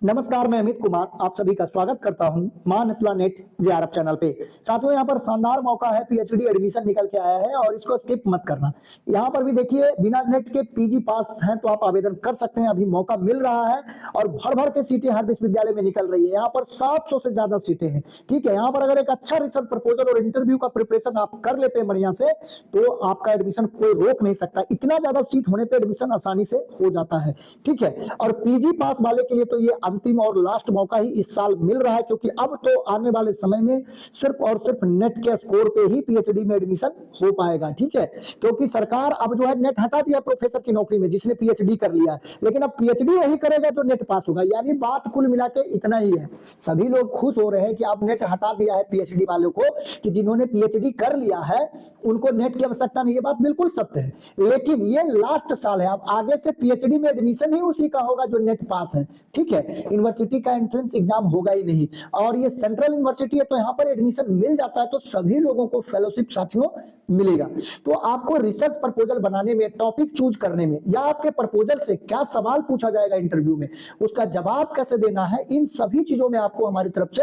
नमस्कार, मैं अमित कुमार आप सभी का स्वागत करता हूं मां नथुला नेट जेआरएफ चैनल पे। साथियों, यहां पर शानदार मौका है, पीएचडी एडमिशन निकल के आया है और इसको स्किप मत करना। यहां पर भी देखिए, बिना नेट के पीजी पास हैं तो आप आवेदन कर सकते हैं, अभी मौका मिल रहा है और भर भर के सीटें हर विश्वविद्यालय में निकल रही है। यहाँ पर 700 से ज्यादा सीटें हैं। ठीक है, यहाँ पर अगर एक अच्छा रिसर्च प्रपोजल और इंटरव्यू का प्रिपरेशन आप कर लेते हैं बढ़िया से, तो आपका एडमिशन कोई रोक नहीं सकता। इतना ज्यादा सीट होने पर एडमिशन आसानी से हो जाता है। ठीक है, और पीजी पास वाले के लिए तो ये अंतिम और लास्ट मौका ही इस साल मिल रहा है, क्योंकि अब तो आने वाले समय में सिर्फ और सिर्फ नेट के स्कोर पे ही पीएचडी में एडमिशन हो पाएगा। ठीक है, क्योंकि सरकार अब जो है नेट हटा दिया प्रोफेसर की नौकरी में, जिसने पीएचडी कर लिया है, लेकिन अब पीएचडी वही करेगा जो नेट पास होगा। यानी बात कुल मिला के इतना ही है। सभी लोग खुश हो रहे हैं कि अब नेट हटा दिया है पीएचडी वालों को, कि जिन्होंने पीएचडी कर लिया है उनको नेट की आवश्यकता नहीं। ये बात बिल्कुल सत्य है, लेकिन ये लास्ट साल है। अब आगे से पीएचडी में एडमिशन ही उसी का होगा जो नेट पास है। ठीक है, यूनिवर्सिटी का एंट्रेंस एग्जाम होगा ही नहीं, और ये सेंट्रल यूनिवर्सिटी है तो यहाँ पर एडमिशन मिल जाता है, तो सभी लोगों को फेलोशिप साथियों मिलेगा। तो आपको रिसर्च प्रपोजल बनाने में, टॉपिक चूज करने में, या आपके प्रपोजल से क्या सवाल पूछा जाएगा इंटरव्यू में, उसका जवाब कैसे देना है, इन सभी चीजों में आपको हमारी तरफ से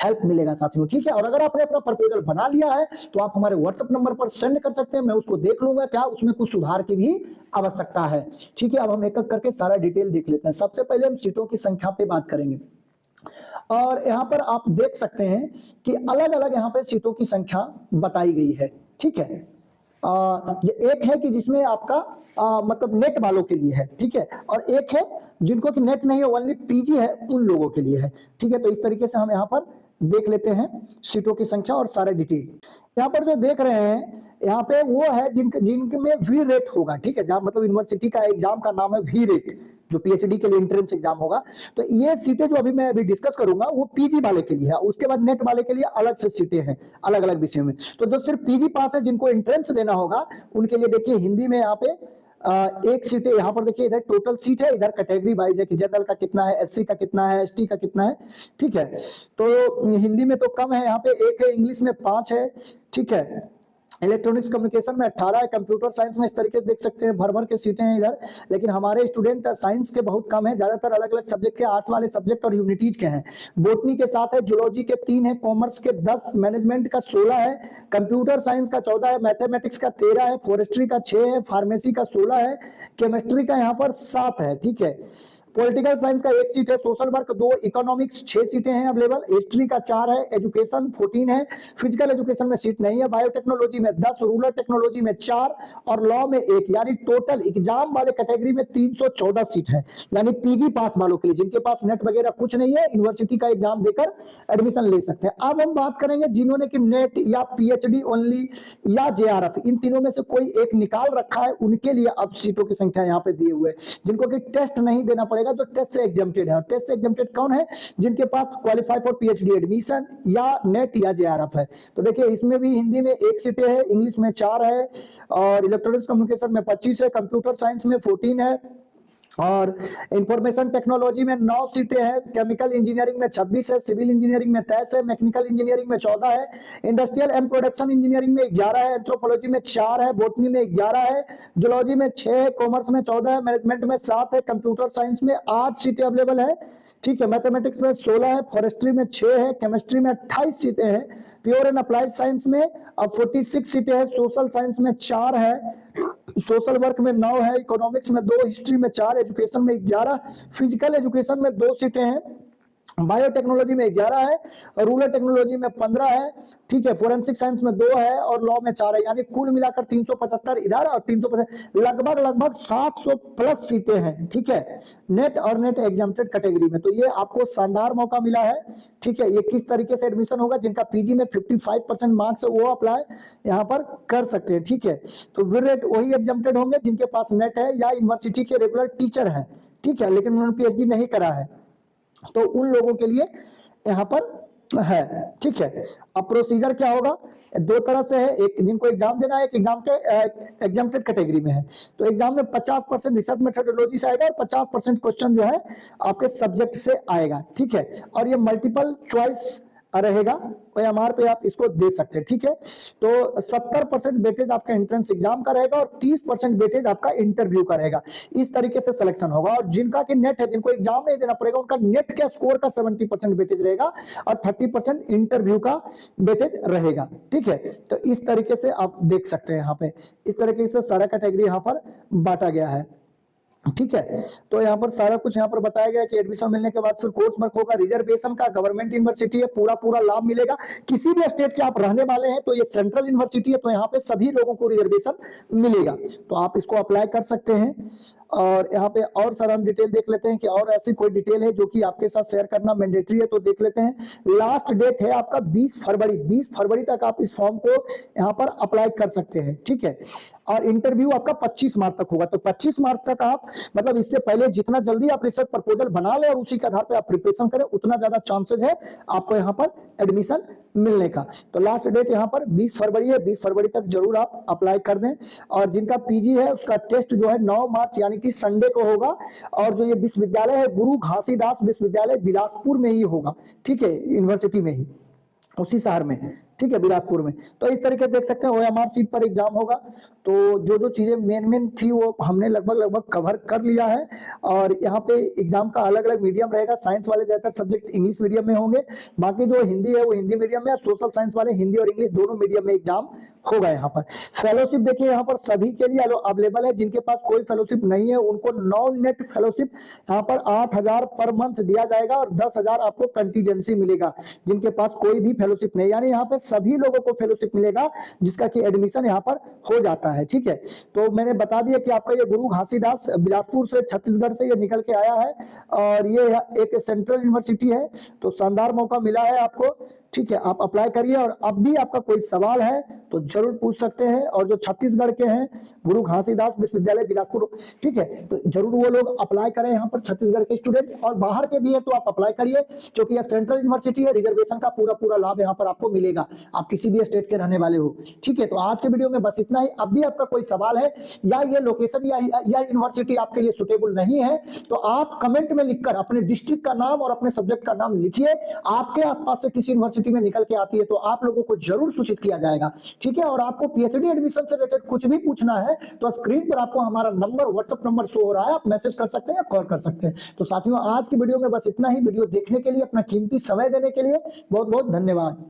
हेल्प मिलेगा साथियों। ठीक है, और अगर आपने अपना प्रपोजल बना लिया है तो आप हमारे व्हाट्सएप नंबर पर सेंड कर सकते हैं, मैं उसको देख लूंगा क्या उसमें कुछ सुधार की भी आवश्यकता है। ठीक है, अब हम एक एक करके सारा डिटेल देख लेते हैं। सबसे पहले हम सीटों की संख्या पे बात करेंगे, और यहाँ पर आप देख सकते हैं कि अलग अलग यहाँ पे सीटों की संख्या बताई गई है। ठीक है, ये एक है कि जिसमें आपका मतलब नेट वालों के लिए है। ठीक है, और एक है जिनको कि नेट नहीं है, ओनली पीजी है, उन लोगों के लिए है। ठीक है, तो इस तरीके से हम यहाँ पर देख लेते हैं सीटों की संख्या और सारे डिटेल। यहाँ पर जो देख रहे हैं, यहाँ पे वो है जिनके में वी रेट होगा। ठीक है, जहाँ मतलब यूनिवर्सिटी का एग्जाम का नाम है वी रेट, जो पीएचडी के लिए एंट्रेंस एग्जाम होगा। तो ये सीटें जो मैं अभी डिस्कस करूंगा वो पीजी वाले के लिए है, उसके बाद नेट वाले के लिए अलग से सीटें हैं अलग अलग विषयों में। तो जो सिर्फ पीजी पास है, जिनको एंट्रेंस देना होगा, उनके लिए देखिए हिंदी में यहाँ पे एक सीट है। यहाँ पर देखिए, इधर टोटल सीट है, इधर कैटेगरी वाइज है कि जनरल का कितना है, एससी का कितना है, एसटी का कितना है। ठीक है, तो हिंदी में तो कम है, यहाँ पे एक है, इंग्लिश में 5 है। ठीक है, इलेक्ट्रॉनिक्स कम्युनिकेशन में 18 है, कंप्यूटर साइंस में इस तरीके से देख सकते हैं भर भर के सीटें हैं इधर। लेकिन हमारे स्टूडेंट साइंस के बहुत कम है, ज्यादातर अलग अलग सब्जेक्ट के, आर्ट्स वाले सब्जेक्ट और ह्यूमैनिटीज के हैं। बोटनी के 7 है, जूलॉजी के 3 है, कॉमर्स के 10, मैनेजमेंट का 16 है, कंप्यूटर साइंस का 14 है, मैथमेटिक्स का 13 है, फॉरेस्ट्री का 6 है, फार्मेसी का 16 है, केमिस्ट्री का यहाँ पर 7 है। ठीक है, पॉलिटिकल साइंस का 1 सीट है, सोशल वर्क 2, इकोनॉमिक्स 6 सीटें हैं अवेलेबल, हिस्ट्री का 4 है, एजुकेशन 14 है, फिजिकल एजुकेशन में सीट नहीं है, बायोटेक्नोलॉजी में 10, रूरल टेक्नोलॉजी में 4 और लॉ में 1। यानी टोटल एग्जाम वाले कैटेगरी में 314 सीट है। यानी पीजी पास वालों के लिए, जिनके पास नेट वगैरह कुछ नहीं है, यूनिवर्सिटी का एग्जाम देकर एडमिशन ले सकते हैं। अब हम बात करेंगे जिन्होंने कि नेट या पीएचडी ओनली या जेआरएफ, इन तीनों में से कोई एक निकाल रखा है, उनके लिए अब सीटों की संख्या यहाँ पे दिए हुए है। जिनको कि टेस्ट नहीं देना पड़ेगा, जो टेस्ट से एग्जम्प्टेड है। और टेस्ट से एग्जम्प्टेड कौन है? जिनके पास क्वालिफाई फॉर पीएचडी एडमिशन या नेट या जेआरएफ है। तो देखिए, इसमें भी हिंदी में 1 सीटें है, इंग्लिश में 4 है, और इलेक्ट्रॉनिक्स कम्युनिकेशन में 25 है, कंप्यूटर साइंस में 14 है, और इंफॉर्मेशन टेक्नोलॉजी में 9 सीटें हैं, केमिकल इंजीनियरिंग में 26 है, सिविल इंजीनियरिंग में 23 है, मैकेनिकल इंजीनियरिंग में 14 है, इंडस्ट्रियल एंड प्रोडक्शन इंजीनियरिंग में 11 है, एंथ्रोपोलॉजी में 4 है, बोटनी में 11 है, जूलॉजी में 6 है, कॉमर्स में 14 है, मैनेजमेंट में 7 है, कंप्यूटर साइंस में 8 सीटें अवेलेबल है। ठीक है, मैथमेटिक्स में 16 है, फॉरेस्ट्री में 6 है, केमिस्ट्री में 28 सीटें हैं, प्योर एंड अप्लाइड साइंस में अब 46 सीटें हैं, सोशल साइंस में 4 है, सोशल वर्क में 9 है, इकोनॉमिक्स में 2, हिस्ट्री में 4, एजुकेशन में 11, फिजिकल एजुकेशन में 2 सीटें हैं, बायोटेक्नोलॉजी में 11 है, रूरल टेक्नोलॉजी में 15 है। ठीक है, फोरेंसिक साइंस में 2 है और लॉ में 4 है। यानी कुल मिलाकर 375 इधर और 350, लगभग 700 प्लस सीटें हैं। ठीक है, नेट और नेट एग्जाम्प्टेड कैटेगरी में। तो ये आपको शानदार मौका मिला है। ठीक है, ये किस तरीके से एडमिशन होगा? जिनका पीजी में 55% मार्क्स है वो अप्लाई यहाँ पर कर सकते हैं। ठीक है, तो वी रेट वही एग्जाम्प्टेड होंगे जिनके पास नेट है या यूनिवर्सिटी के रेगुलर टीचर है। ठीक है, लेकिन उन्होंने पीएचडी नहीं करा है, तो उन लोगों के लिए यहाँ पर है। ठीक है, अब प्रोसीजर क्या होगा? 2 तरह से है, एक जिनको एग्जाम देना है, एक एग्जाम के एग्जाम्प्टेड कैटेगरी में है। तो एग्जाम में 50% रिसर्च मेथोडोलॉजी से आएगा और 50% क्वेश्चन जो है आपके सब्जेक्ट से आएगा। ठीक है, और ये मल्टीपल चॉइस रहेगा, OMR पे आप इसको दे सकते हैं। ठीक है, तो 70% वेटेज आपका एंट्रेंस एग्जाम का रहेगा और 30% वेटेज आपका इंटरव्यू का रहेगा। इस तरीके से सिलेक्शन होगा। और जिनका कि नेट है, जिनको एग्जाम नहीं देना पड़ेगा, उनका नेट के स्कोर का 70% वेटेज रहेगा और 30% इंटरव्यू का वेटेज रहेगा। ठीक है, तो इस तरीके से आप देख सकते हैं यहाँ पे, इस तरीके से सारा कैटेगरी यहाँ पर बांटा गया है। ठीक है, तो यहाँ पर सारा कुछ यहाँ पर बताया गया कि एडमिशन मिलने के बाद फिर कोर्स वर्क होगा, रिजर्वेशन का, गवर्नमेंट यूनिवर्सिटी है, पूरा पूरा लाभ मिलेगा। किसी भी स्टेट के आप रहने वाले हैं तो ये सेंट्रल यूनिवर्सिटी है, तो यहाँ पे सभी लोगों को रिजर्वेशन मिलेगा, तो आप इसको अप्लाई कर सकते हैं। और यहाँ पे और सारा हम डिटेल देख लेते हैं कि और ऐसी कोई डिटेल है जो कि आपके साथ शेयर करना मैंडेटरी है, तो देख लेते हैं। लास्ट डेट है आपका 20 फरवरी, 20 फरवरी तक आप इस फॉर्म को यहाँ पर अप्लाई कर सकते हैं। ठीक है, और इंटरव्यू आपका 25 मार्च तक होगा, तो 25 मार्च तक आप, मतलब इससे पहले जितना जल्दी आप रिसर्च प्रपोजल बना ले और उसी के आधार पर आप प्रिपरेशन करें, उतना ज्यादा चांसेस है आपको यहाँ पर एडमिशन मिलने का। तो लास्ट डेट यहाँ पर 20 फरवरी है, 20 फरवरी तक जरूर आप अप्लाई कर दें। और जिनका पीजी है उसका टेस्ट जो है 9 मार्च यानी कि संडे को होगा, और जो ये विश्वविद्यालय है गुरु घासीदास विश्वविद्यालय बिलासपुर में ही होगा। ठीक है, यूनिवर्सिटी में ही, उसी शहर में। ठीक है, बिलासपुर में। तो इस तरीके देख सकते हैं OMR सीट पर एग्जाम होगा। तो जो जो चीजें मेन थी वो हमने लगभग कवर कर लिया है। और यहाँ पे एग्जाम का अलग अलग मीडियम रहेगा। साइंस वाले ज्यादातर सब्जेक्ट इंग्लिश मीडियम में होंगे, बाकी जो हिंदी है वो हिंदी मीडियम में, सोशल साइंस वाले हिंदी और इंग्लिश दोनों मीडियम में एग्जाम होगा। यहाँ पर फेलोशिप देखिए, यहाँ पर सभी के लिए अवेलेबल है। जिनके पास कोई फेलोशिप नहीं है उनको नॉन नेट फेलोशिप यहाँ पर 8,000 पर मंथ दिया जाएगा और 10,000 आपको कंटीजेंसी मिलेगा। जिनके पास कोई भी फेलोशिप नहीं, यानी यहाँ पे सभी लोगों को फेलोशिप मिलेगा जिसका कि एडमिशन यहाँ पर हो जाता है। ठीक है, तो मैंने बता दिया कि आपका ये गुरु घासीदास बिलासपुर से, छत्तीसगढ़ से ये निकल के आया है और ये एक सेंट्रल यूनिवर्सिटी है। तो शानदार मौका मिला है आपको। ठीक है, आप अप्लाई करिए। और अब भी आपका कोई सवाल है तो जरूर पूछ सकते हैं। और जो छत्तीसगढ़ के हैं, गुरु घासीदास विश्वविद्यालय बिलासपुर, ठीक है, तो जरूर वो लोग अप्लाई करें यहाँ पर, छत्तीसगढ़ के स्टूडेंट। और बाहर के भी है तो आप अप्लाई करिए, क्योंकि यह सेंट्रल यूनिवर्सिटी है, रिजर्वेशन का पूरा लाभ यहाँ पर आपको मिलेगा, आप किसी भी स्टेट के रहने वाले हो। ठीक है, तो आज के वीडियो में बस इतना ही। अब भी आपका कोई सवाल है या ये लोकेशन या यूनिवर्सिटी आपके लिए सुटेबल नहीं है, तो आप कमेंट में लिखकर अपने डिस्ट्रिक्ट का नाम और अपने सब्जेक्ट का नाम लिखिए। आपके आसपास से किसी यूनिवर्सिटी में निकल के आती है तो आप लोगों को जरूर सूचित किया जाएगा। ठीक है, और आपको पीएचडी एडमिशन से रिलेटेड कुछ भी पूछना है तो स्क्रीन पर आपको हमारा नंबर, व्हाट्सएप नंबर शो हो रहा है, आप मैसेज कर सकते हैं या कॉल कर सकते हैं। तो साथियों, आज की वीडियो में बस इतना ही। वीडियो देखने के लिए, अपना कीमती समय देने के लिए बहुत बहुत धन्यवाद।